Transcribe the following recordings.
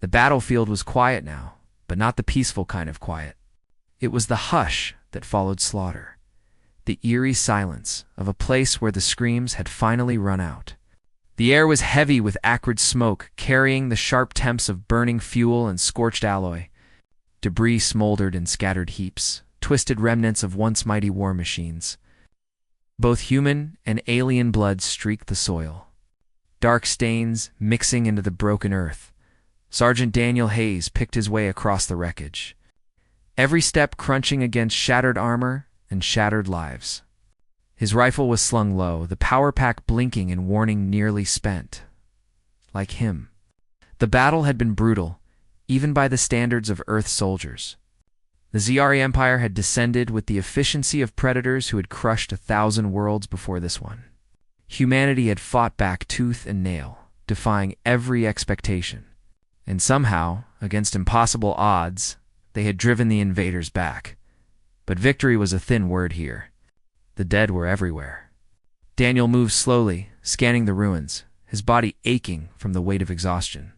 The battlefield was quiet now, but not the peaceful kind of quiet. It was the hush that followed slaughter, the eerie silence of a place where the screams had finally run out. The air was heavy with acrid smoke, carrying the sharp temps of burning fuel and scorched alloy. Debris smoldered in scattered heaps, twisted remnants of once mighty war machines. Both human and alien blood streaked the soil, dark stains mixing into the broken earth. Sergeant Daniel Hayes picked his way across the wreckage, every step crunching against shattered armor and shattered lives. His rifle was slung low, the power pack blinking in warning nearly spent. Like him. The battle had been brutal, even by the standards of Earth soldiers. The Ziyari Empire had descended with the efficiency of predators who had crushed 1,000 worlds before this one. Humanity had fought back tooth and nail, defying every expectation. And somehow, against impossible odds, they had driven the invaders back. But victory was a thin word here. The dead were everywhere. Daniel moved slowly, scanning the ruins, his body aching from the weight of exhaustion.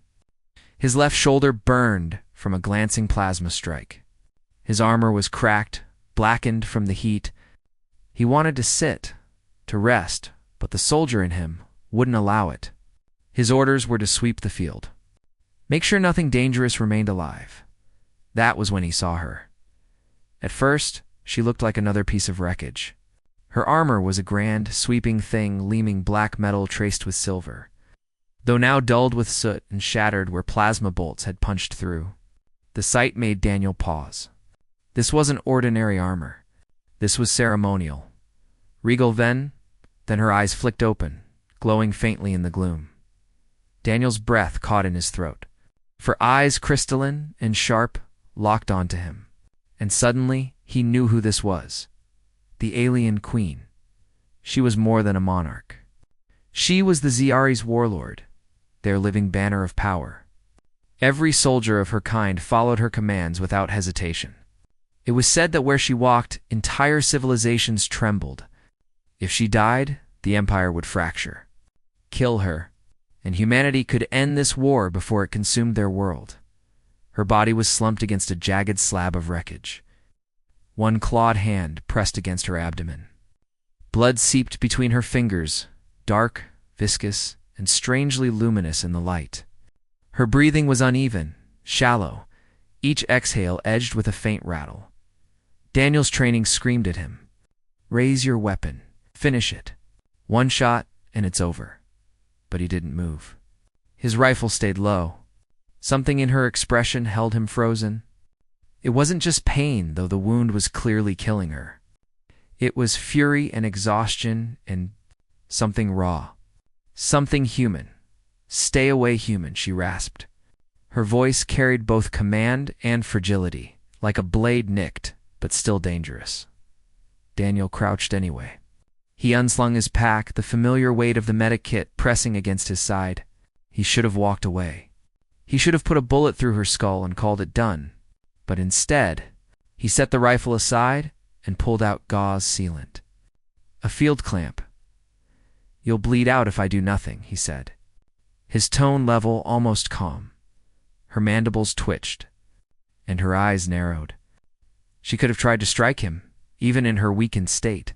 His left shoulder burned from a glancing plasma strike. His armor was cracked, blackened from the heat. He wanted to sit, to rest, but the soldier in him wouldn't allow it. His orders were to sweep the field. Make sure nothing dangerous remained alive. That was when he saw her. At first, she looked like another piece of wreckage. Her armor was a grand, sweeping thing, gleaming black metal traced with silver, though now dulled with soot and shattered where plasma bolts had punched through. The sight made Daniel pause. This wasn't ordinary armor. This was ceremonial. Regal then her eyes flicked open, glowing faintly in the gloom. Daniel's breath caught in his throat. For eyes crystalline and sharp locked onto him. And suddenly, he knew who this was. The alien queen. She was more than a monarch. She was the Ziyari's warlord, their living banner of power. Every soldier of her kind followed her commands without hesitation. It was said that where she walked, entire civilizations trembled. If she died, the empire would fracture. Kill her, and humanity could end this war before it consumed their world. Her body was slumped against a jagged slab of wreckage. One clawed hand pressed against her abdomen. Blood seeped between her fingers, dark, viscous, and strangely luminous in the light. Her breathing was uneven, shallow, each exhale edged with a faint rattle. Daniel's training screamed at him. Raise your weapon. Finish it. One shot, and it's over. But he didn't move. His rifle stayed low. Something in her expression held him frozen. It wasn't just pain, though the wound was clearly killing her. It was fury and exhaustion and something raw. Something human. Stay away, human, she rasped. Her voice carried both command and fragility, like a blade nicked, but still dangerous. Daniel crouched anyway. He unslung his pack, the familiar weight of the medic kit pressing against his side. He should have walked away. He should have put a bullet through her skull and called it done. But instead, he set the rifle aside and pulled out gauze sealant. A field clamp. You'll bleed out if I do nothing, he said. His tone level almost calm. Her mandibles twitched, and her eyes narrowed. She could have tried to strike him, even in her weakened state.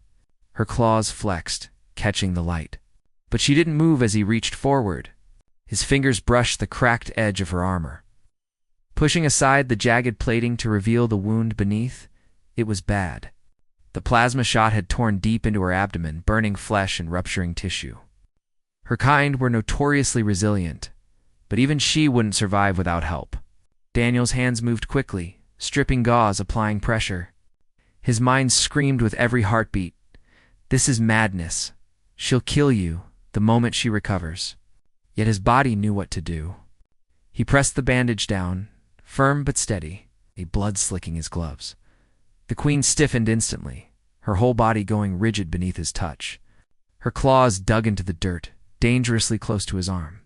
Her claws flexed, catching the light. But she didn't move as he reached forward. His fingers brushed the cracked edge of her armor. Pushing aside the jagged plating to reveal the wound beneath, it was bad. The plasma shot had torn deep into her abdomen, burning flesh and rupturing tissue. Her kind were notoriously resilient, but even she wouldn't survive without help. Daniel's hands moved quickly, stripping gauze, applying pressure. His mind screamed with every heartbeat. This is madness. She'll kill you the moment she recovers. Yet his body knew what to do. He pressed the bandage down, firm but steady, a blood slicking his gloves. The queen stiffened instantly, her whole body going rigid beneath his touch. Her claws dug into the dirt, dangerously close to his arm.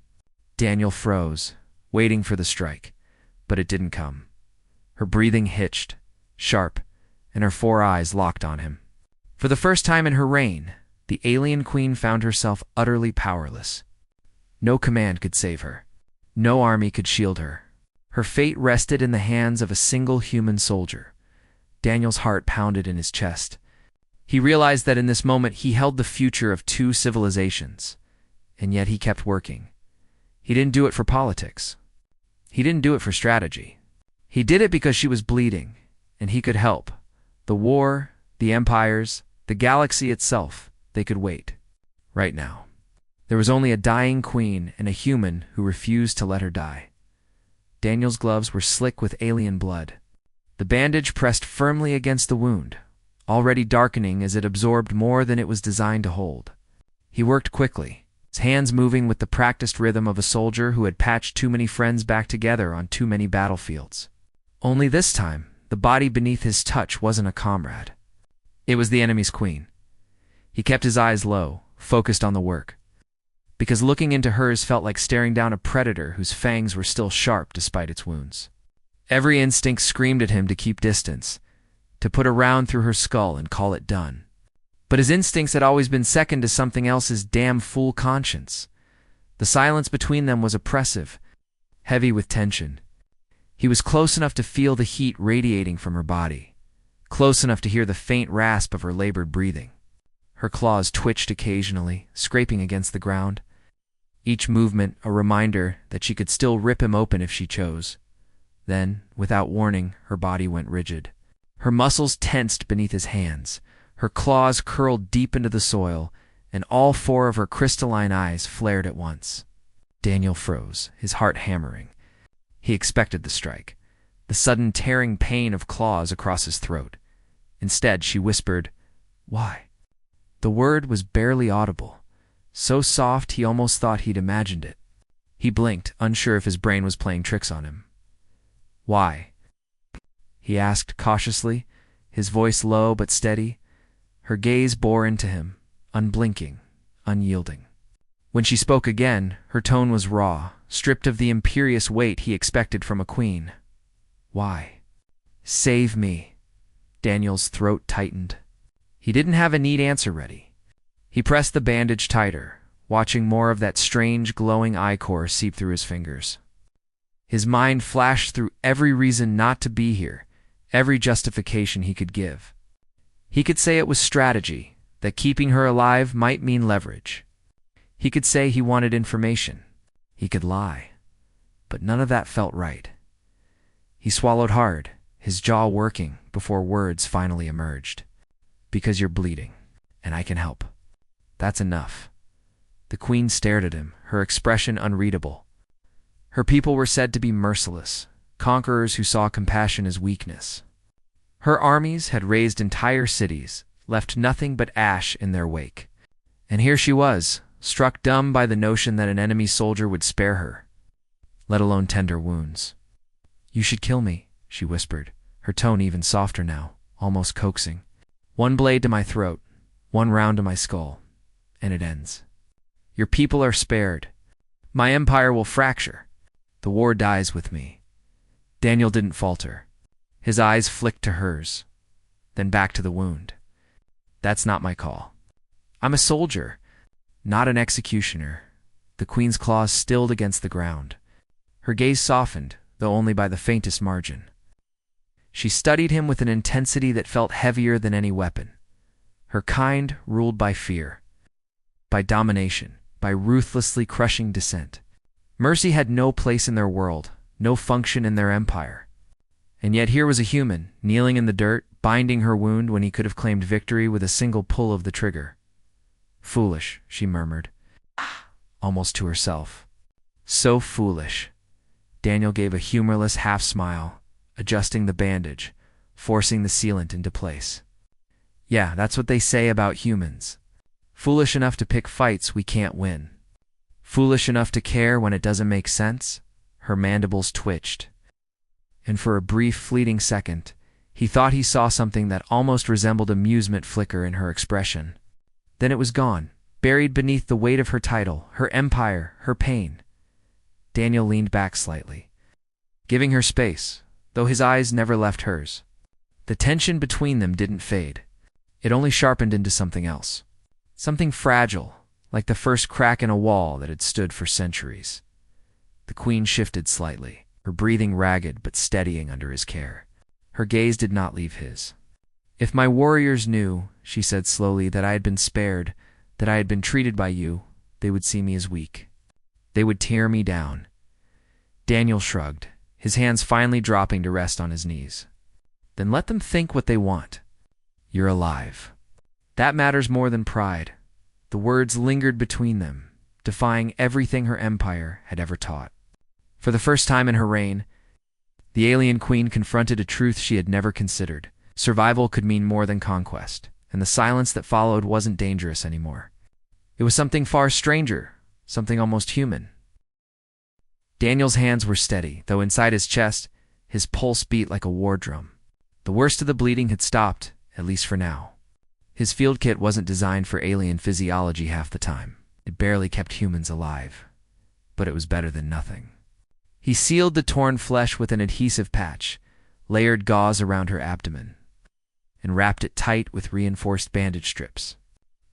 Daniel froze, waiting for the strike, but it didn't come. Her breathing hitched, sharp, and her 4 eyes locked on him. For the first time in her reign, the alien queen found herself utterly powerless. No command could save her. No army could shield her. Her fate rested in the hands of a single human soldier. Daniel's heart pounded in his chest. He realized that in this moment he held the future of two civilizations, and yet he kept working. He didn't do it for politics. He didn't do it for strategy. He did it because she was bleeding, and he could help. The war, the empires, the galaxy itself, they could wait. Right now. There was only a dying queen and a human who refused to let her die. Daniel's gloves were slick with alien blood. The bandage pressed firmly against the wound, already darkening as it absorbed more than it was designed to hold. He worked quickly, his hands moving with the practiced rhythm of a soldier who had patched too many friends back together on too many battlefields. Only this time, the body beneath his touch wasn't a comrade. It was the enemy's queen. He kept his eyes low, focused on the work, because looking into hers felt like staring down a predator whose fangs were still sharp despite its wounds. Every instinct screamed at him to keep distance, to put a round through her skull and call it done. But his instincts had always been second to something else's damn fool conscience. The silence between them was oppressive, heavy with tension. He was close enough to feel the heat radiating from her body, close enough to hear the faint rasp of her labored breathing. Her claws twitched occasionally, scraping against the ground. Each movement a reminder that she could still rip him open if she chose. Then, without warning, her body went rigid. Her muscles tensed beneath his hands. Her claws curled deep into the soil, and all four of her crystalline eyes flared at once. Daniel froze, his heart hammering. He expected the strike, the sudden tearing pain of claws across his throat. Instead, she whispered, "Why?" The word was barely audible, so soft he almost thought he'd imagined it. He blinked, unsure if his brain was playing tricks on him. "Why?" he asked cautiously, his voice low but steady. Her gaze bore into him, unblinking, unyielding. When she spoke again, her tone was raw, stripped of the imperious weight he expected from a queen. "Why?" "Save me." Daniel's throat tightened. He didn't have a neat answer ready. He pressed the bandage tighter, watching more of that strange glowing ichor seep through his fingers. His mind flashed through every reason not to be here, every justification he could give. He could say it was strategy, that keeping her alive might mean leverage. He could say he wanted information. He could lie. But none of that felt right. He swallowed hard, his jaw working, before words finally emerged. "Because you're bleeding, and I can help. That's enough." The queen stared at him, her expression unreadable. Her people were said to be merciless, conquerors who saw compassion as weakness. Her armies had razed entire cities, left nothing but ash in their wake. And here she was, struck dumb by the notion that an enemy soldier would spare her, let alone tend her wounds. "You should kill me," she whispered, her tone even softer now, almost coaxing. "One blade to my throat, one round to my skull, and it ends. Your people are spared. My empire will fracture. The war dies with me." Daniel didn't falter. His eyes flicked to hers, then back to the wound. "That's not my call. I'm a soldier, not an executioner." The queen's claws stilled against the ground. Her gaze softened, though only by the faintest margin. She studied him with an intensity that felt heavier than any weapon. Her kind ruled by fear, by domination, by ruthlessly crushing dissent. Mercy had no place in their world, no function in their empire. And yet here was a human, kneeling in the dirt, binding her wound when he could have claimed victory with a single pull of the trigger. "Foolish," she murmured, almost to herself. "So foolish." Daniel gave a humorless half-smile, adjusting the bandage, forcing the sealant into place. "Yeah, that's what they say about humans. Foolish enough to pick fights we can't win. Foolish enough to care when it doesn't make sense." Her mandibles twitched. And for a brief, fleeting second, he thought he saw something that almost resembled amusement flicker in her expression. Then it was gone, buried beneath the weight of her title, her empire, her pain. Daniel leaned back slightly, giving her space, though his eyes never left hers. The tension between them didn't fade. It only sharpened into something else. Something fragile, like the first crack in a wall that had stood for centuries. The queen shifted slightly. her breathing ragged but steadying under his care. Her gaze did not leave his. "If my warriors knew," she said slowly, "that I had been spared, that I had been treated by you, they would see me as weak. They would tear me down." Daniel shrugged, his hands finally dropping to rest on his knees. "Then let them think what they want. You're alive. That matters more than pride." The words lingered between them, defying everything her empire had ever taught. For the first time in her reign, the alien queen confronted a truth she had never considered. Survival could mean more than conquest, and the silence that followed wasn't dangerous anymore. It was something far stranger, something almost human. Daniel's hands were steady, though inside his chest, his pulse beat like a war drum. The worst of the bleeding had stopped, at least for now. His field kit wasn't designed for alien physiology half the time. It barely kept humans alive. But it was better than nothing. He sealed the torn flesh with an adhesive patch, layered gauze around her abdomen, and wrapped it tight with reinforced bandage strips.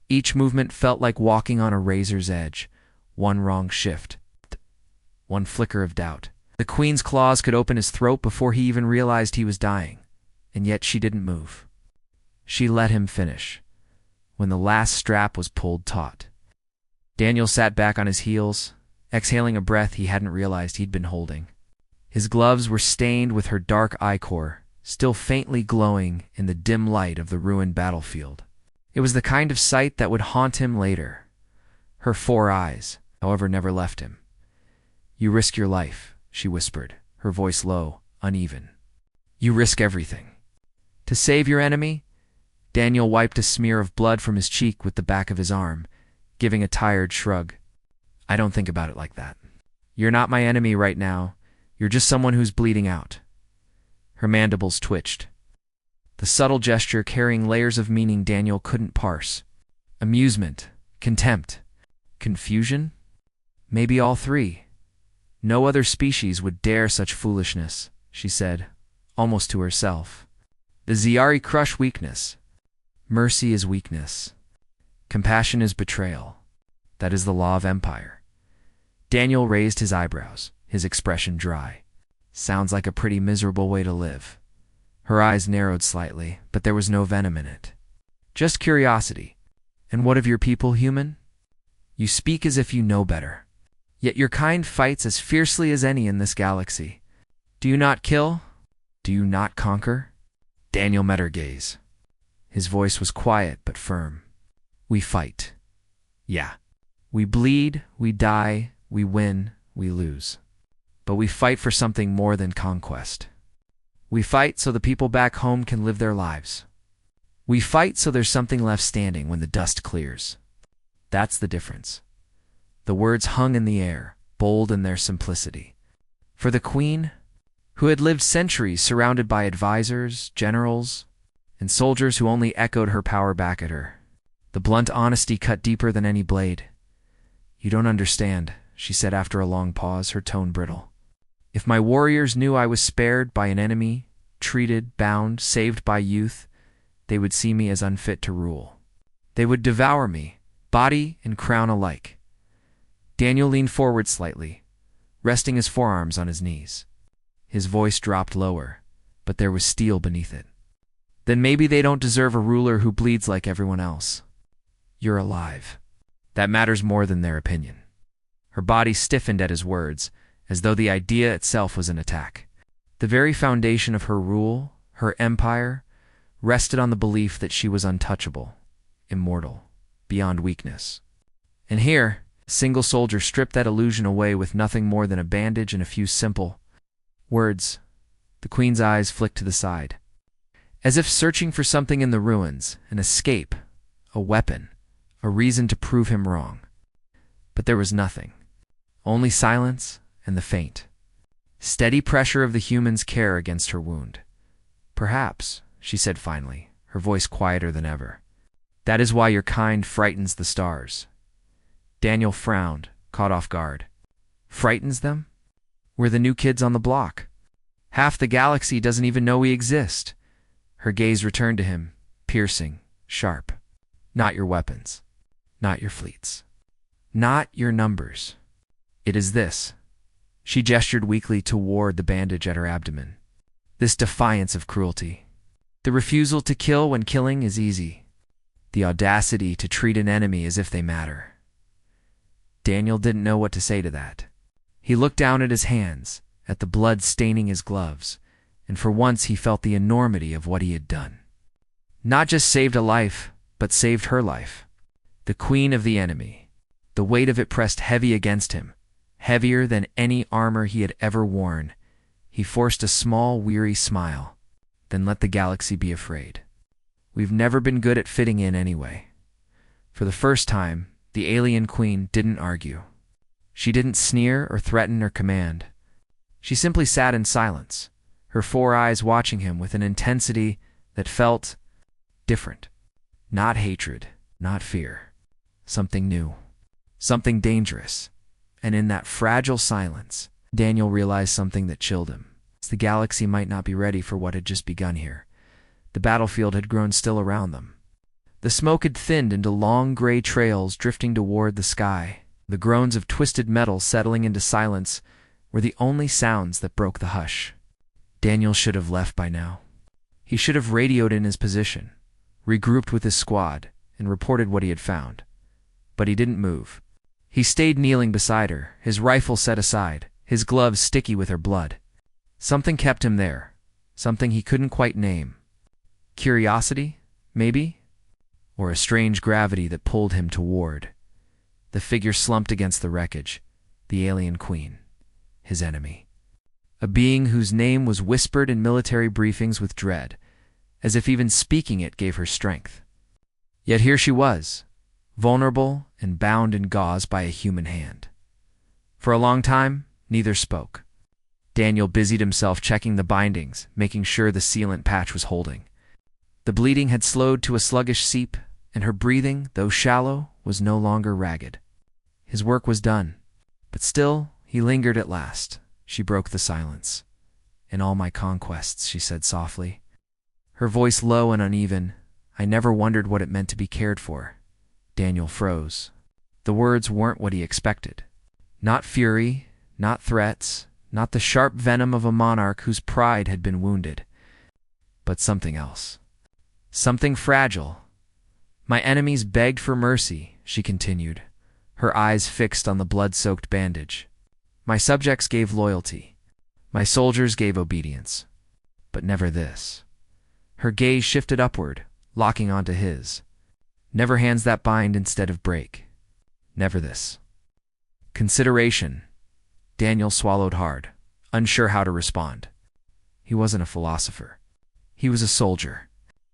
Each movement felt like walking on a razor's edge. One wrong shift, one flicker of doubt. The queen's claws could open his throat before he even realized he was dying, and yet she didn't move. She let him finish. When the last strap was pulled taut, Daniel sat back on his heels, exhaling a breath he hadn't realized he'd been holding. His gloves were stained with her dark ichor, still faintly glowing in the dim light of the ruined battlefield. It was the kind of sight that would haunt him later. Her 4 eyes, however, never left him. "You risk your life," she whispered, her voice low, uneven. "You risk everything. To save your enemy?" Daniel wiped a smear of blood from his cheek with the back of his arm, giving a tired shrug. "I don't think about it like that. You're not my enemy right now. You're just someone who's bleeding out." Her mandibles twitched, the subtle gesture carrying layers of meaning Daniel couldn't parse. Amusement, contempt, confusion? Maybe all three. "No other species would dare such foolishness," she said, almost to herself. "The Zyari crush weakness. Mercy is weakness. Compassion is betrayal. That is the law of empire." Daniel raised his eyebrows, his expression dry. "Sounds like a pretty miserable way to live." Her eyes narrowed slightly, but there was no venom in it. Just curiosity. "And what of your people, human? You speak as if you know better. Yet your kind fights as fiercely as any in this galaxy. Do you not kill? Do you not conquer?" Daniel met her gaze. His voice was quiet but firm. "We fight. Yeah. We bleed, we die, we win, we lose. But we fight for something more than conquest. We fight so the people back home can live their lives. We fight so there's something left standing when the dust clears. That's the difference." The words hung in the air, bold in their simplicity. For the queen, who had lived centuries surrounded by advisors, generals, and soldiers who only echoed her power back at her, the blunt honesty cut deeper than any blade. "You don't understand," she said after a long pause, her tone brittle. "If my warriors knew I was spared by an enemy, treated, bound, saved by youth, they would see me as unfit to rule. They would devour me, body and crown alike." Daniel leaned forward slightly, resting his forearms on his knees. His voice dropped lower, but there was steel beneath it. "Then maybe they don't deserve a ruler who bleeds like everyone else. You're alive. That matters more than their opinion." Her body stiffened at his words, as though the idea itself was an attack. The very foundation of her rule, her empire, rested on the belief that she was untouchable, immortal, beyond weakness. And here, a single soldier stripped that illusion away with nothing more than a bandage and a few simple words. The queen's eyes flicked to the side, as if searching for something in the ruins, an escape, a weapon, a reason to prove him wrong. But there was nothing. Only silence and the faint, steady pressure of the human's care against her wound. "Perhaps," she said finally, her voice quieter than ever, "that is why your kind frightens the stars." Daniel frowned, caught off guard. "Frightens them? We're the new kids on the block. Half the galaxy doesn't even know we exist." Her gaze returned to him, piercing, sharp. "Not your weapons. Not your fleets. Not your numbers. It is this. She gestured weakly toward the bandage at her abdomen. This defiance of cruelty. The refusal to kill when killing is easy. The audacity to treat an enemy as if they matter. Daniel didn't know what to say to that. He looked down at his hands, at the blood staining his gloves, and for once he felt the enormity of what he had done. Not just saved a life, but saved her life. The queen of the enemy. The weight of it pressed heavy against him, heavier than any armor he had ever worn. He forced a small, weary smile, then let the galaxy be afraid. We've never been good at fitting in anyway. For the first time, the alien queen didn't argue. She didn't sneer or threaten or command. She simply sat in silence, her 4 eyes watching him with an intensity that felt different. Not hatred, not fear. Something new. Something dangerous. And in that fragile silence, Daniel realized something that chilled him. The galaxy might not be ready for what had just begun here. The battlefield had grown still around them. The smoke had thinned into long gray trails drifting toward the sky. The groans of twisted metal settling into silence were the only sounds that broke the hush. Daniel should have left by now. He should have radioed in his position, regrouped with his squad, and reported what he had found. But he didn't move. He stayed kneeling beside her, his rifle set aside, his gloves sticky with her blood. Something kept him there, something he couldn't quite name. Curiosity, maybe? Or a strange gravity that pulled him toward. The figure slumped against the wreckage, the alien queen, his enemy. A being whose name was whispered in military briefings with dread, as if even speaking it gave her strength. Yet here she was, vulnerable and bound in gauze by a human hand. For a long time, neither spoke. Daniel busied himself checking the bindings, making sure the sealant patch was holding. The bleeding had slowed to a sluggish seep, and her breathing, though shallow, was no longer ragged. His work was done, but still he lingered at last. She broke the silence. "In all my conquests," she said softly. Her voice low and uneven. "I never wondered what it meant to be cared for." Daniel froze. The words weren't what he expected. Not fury, not threats, not the sharp venom of a monarch whose pride had been wounded, but something else. Something fragile. "My enemies begged for mercy," she continued, her eyes fixed on the blood-soaked bandage. "My subjects gave loyalty. My soldiers gave obedience. But never this." Her gaze shifted upward, locking onto his. "Never hands that bind instead of break. Never this." Consideration. Daniel swallowed hard, unsure how to respond. He wasn't a philosopher. He was a soldier.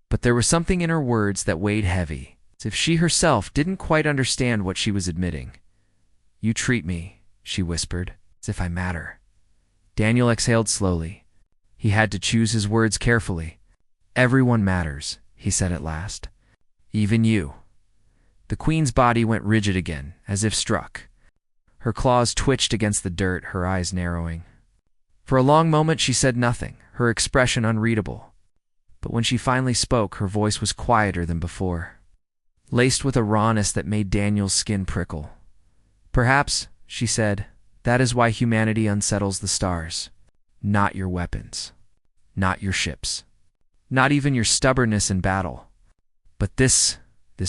But there was something in her words that weighed heavy, as if she herself didn't quite understand what she was admitting. "You treat me," she whispered, "as if I matter." Daniel exhaled slowly. He had to choose his words carefully. "Everyone matters," he said at last. "Even you." The queen's body went rigid again, as if struck. Her claws twitched against the dirt, her eyes narrowing. For a long moment she said nothing, her expression unreadable. But when she finally spoke, her voice was quieter than before, laced with a rawness that made Daniel's skin prickle. "Perhaps," she said, "that is why humanity unsettles the stars. Not your weapons. Not your ships. Not even your stubbornness in battle. But this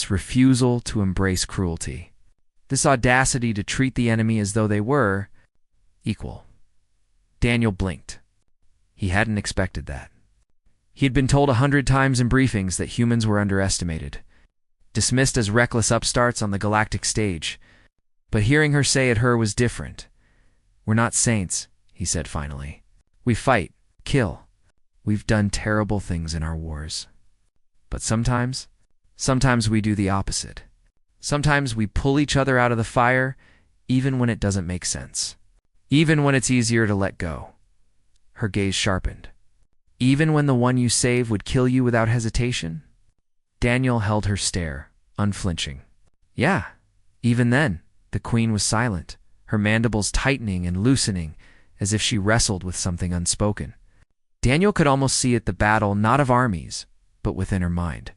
refusal to embrace cruelty. This audacity to treat the enemy as though they were equal." Daniel blinked. He hadn't expected that. He had been told 100 times in briefings that humans were underestimated, dismissed as reckless upstarts on the galactic stage. But hearing her say it was different. "We're not saints," he said finally. "We fight, kill. We've done terrible things in our wars. But sometimes we do the opposite. Sometimes we pull each other out of the fire, even when it doesn't make sense. Even when it's easier to let go." Her gaze sharpened. "Even when the one you save would kill you without hesitation?" Daniel held her stare, unflinching. "Yeah, even then." The queen was silent, her mandibles tightening and loosening, as if she wrestled with something unspoken. Daniel could almost see it, the battle not of armies, but within her mind.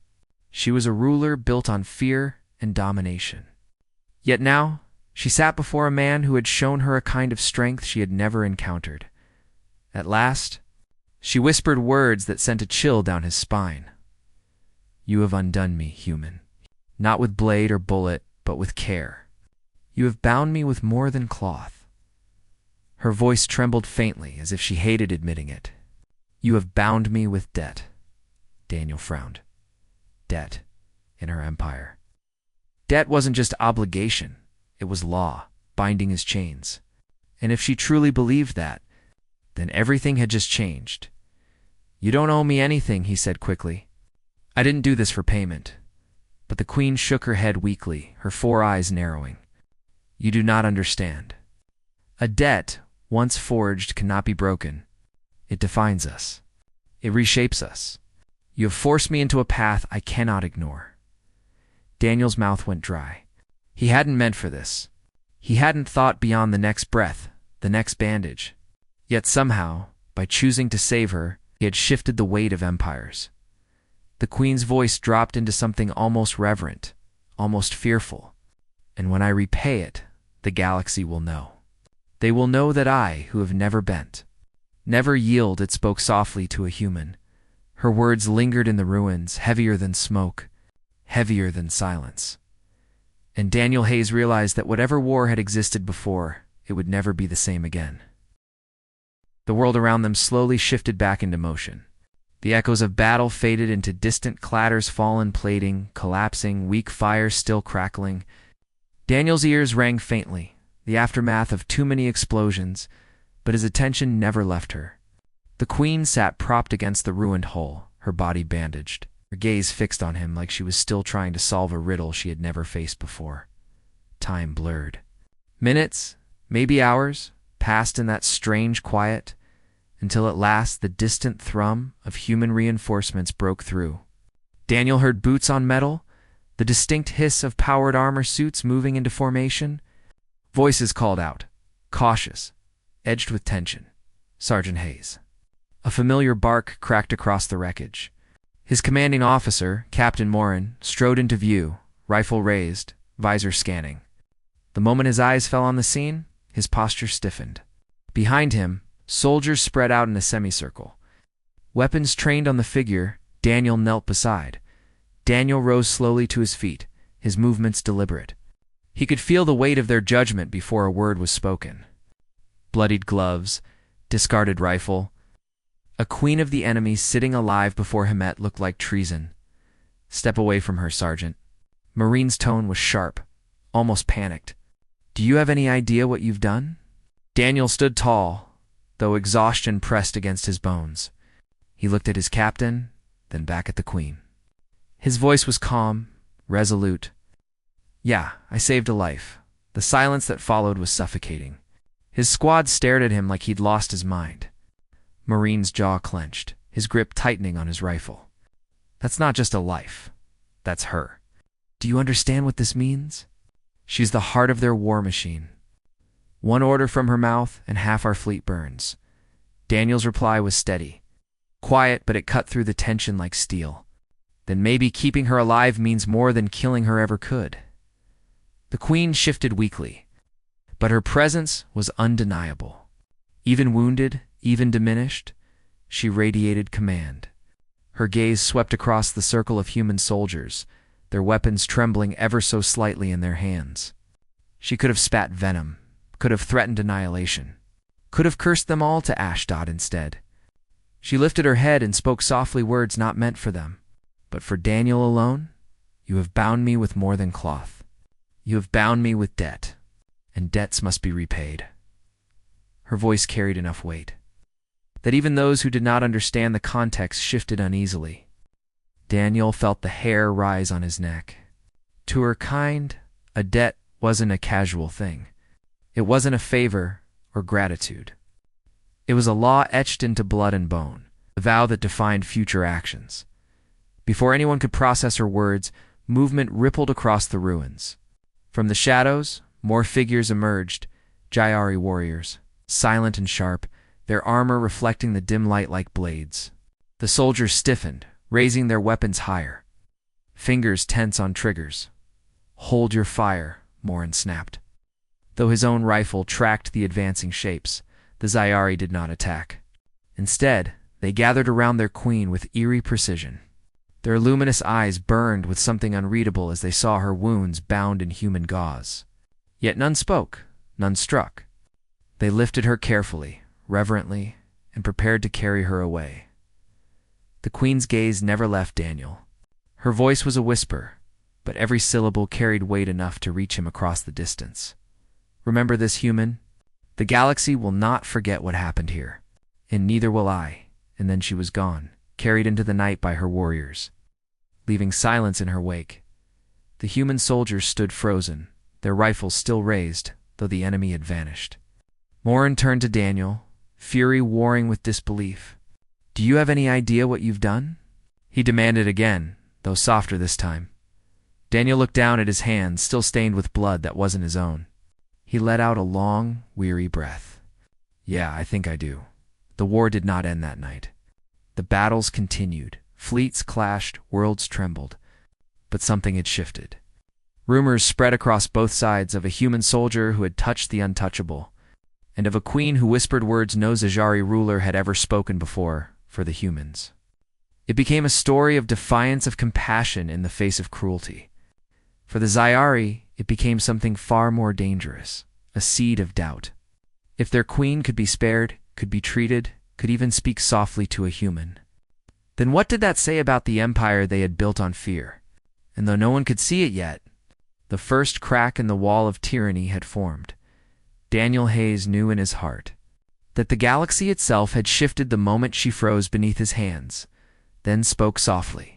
She was a ruler built on fear and domination. Yet now, She sat before a man who had shown her a kind of strength she had never encountered. At last, she whispered words that sent a chill down his spine. "You have undone me, human. Not with blade or bullet, but with care. You have bound me with more than cloth." Her voice trembled faintly, as if she hated admitting it. "You have bound me with debt." Daniel frowned. Debt in her empire. Debt wasn't just obligation. It was law, binding his chains. And if she truly believed that, then everything had just changed. "You don't owe me anything," he said quickly. "I didn't do this for payment." But the queen shook her head weakly, her 4 eyes narrowing. "You do not understand. A debt, once forged, cannot be broken. It defines us. It reshapes us. You have forced me into a path I cannot ignore." Daniel's mouth went dry. He hadn't meant for this. He hadn't thought beyond the next breath, the next bandage. Yet somehow, by choosing to save her, he had shifted the weight of empires. The queen's voice dropped into something almost reverent, almost fearful. "And when I repay it, the galaxy will know. They will know that I, who have never bent, never yielded," spoke softly to a human. Her words lingered in the ruins, heavier than smoke, heavier than silence. And Daniel Hayes realized that whatever war had existed before, it would never be the same again. The world around them slowly shifted back into motion. The echoes of battle faded into distant clatters, fallen plating, collapsing, weak fires still crackling. Daniel's ears rang faintly, the aftermath of too many explosions, but his attention never left her. The queen sat propped against the ruined hull, her body bandaged, her gaze fixed on him like she was still trying to solve a riddle she had never faced before. Time blurred. Minutes, maybe hours, passed in that strange quiet, until at last the distant thrum of human reinforcements broke through. Daniel heard boots on metal, the distinct hiss of powered armor suits moving into formation. Voices called out, cautious, edged with tension. "Sergeant Hayes." A familiar bark cracked across the wreckage. His commanding officer, Captain Morin, strode into view, rifle raised, visor scanning. The moment his eyes fell on the scene, his posture stiffened. Behind him, soldiers spread out in a semicircle. Weapons trained on the figure, Daniel knelt beside. Daniel rose slowly to his feet, his movements deliberate. He could feel the weight of their judgment before a word was spoken. Bloodied gloves, discarded rifle. A queen of the enemy sitting alive before Hemet looked like treason. "Step away from her, Sergeant." Marine's tone was sharp, almost panicked. "Do you have any idea what you've done?" Daniel stood tall, though exhaustion pressed against his bones. He looked at his captain, then back at the queen. His voice was calm, resolute. "Yeah, I saved a life." The silence that followed was suffocating. His squad stared at him like he'd lost his mind. Marine's jaw clenched, his grip tightening on his rifle. "That's not just a life. That's her. Do you understand what this means? She's the heart of their war machine. One order from her mouth, and half our fleet burns." Daniel's reply was steady. Quiet, but it cut through the tension like steel. "Then maybe keeping her alive means more than killing her ever could." The queen shifted weakly, but her presence was undeniable. Even wounded, even diminished, she radiated command. Her gaze swept across the circle of human soldiers, their weapons trembling ever so slightly in their hands. She could have spat venom, could have threatened annihilation, could have cursed them all to Ashdod instead. She lifted her head and spoke softly words not meant for them, but for Daniel alone. "You have bound me with more than cloth. You have bound me with debt, and debts must be repaid." Her voice carried enough weight that even those who did not understand the context shifted uneasily. Daniel felt the hair rise on his neck. To her kind, a debt wasn't a casual thing. It wasn't a favor or gratitude. It was a law etched into blood and bone, a vow that defined future actions. Before anyone could process her words, movement rippled across the ruins. From the shadows, more figures emerged, Jayari warriors, silent and sharp, their armor reflecting the dim light like blades. The soldiers stiffened, raising their weapons higher. Fingers tense on triggers. "Hold your fire," Morin snapped. Though his own rifle tracked the advancing shapes, the Zyari did not attack. Instead, they gathered around their queen with eerie precision. Their luminous eyes burned with something unreadable as they saw her wounds bound in human gauze. Yet none spoke, none struck. They lifted her carefully, reverently, and prepared to carry her away. The queen's gaze never left Daniel. Her voice was a whisper, but every syllable carried weight enough to reach him across the distance. Remember this, human? The galaxy will not forget what happened here, and neither will I. And then she was gone, carried into the night by her warriors, leaving silence in her wake. The human soldiers stood frozen, their rifles still raised, though the enemy had vanished. Morin turned to Daniel, fury warring with disbelief. "Do you have any idea what you've done?" he demanded again, though softer this time. Daniel looked down at his hands, still stained with blood that wasn't his own. He let out a long, weary breath. "Yeah, I think I do." The war did not end that night. The battles continued. Fleets clashed, worlds trembled. But something had shifted. Rumors spread across both sides of a human soldier who had touched the untouchable, and of a queen who whispered words no Zajari ruler had ever spoken before for the humans. It became a story of defiance of compassion in the face of cruelty. For the Zyari, it became something far more dangerous, a seed of doubt. If their queen could be spared, could be treated, could even speak softly to a human, then what did that say about the empire they had built on fear? And though no one could see it yet, the first crack in the wall of tyranny had formed. Daniel Hayes knew in his heart that the galaxy itself had shifted the moment she froze beneath his hands, then spoke softly.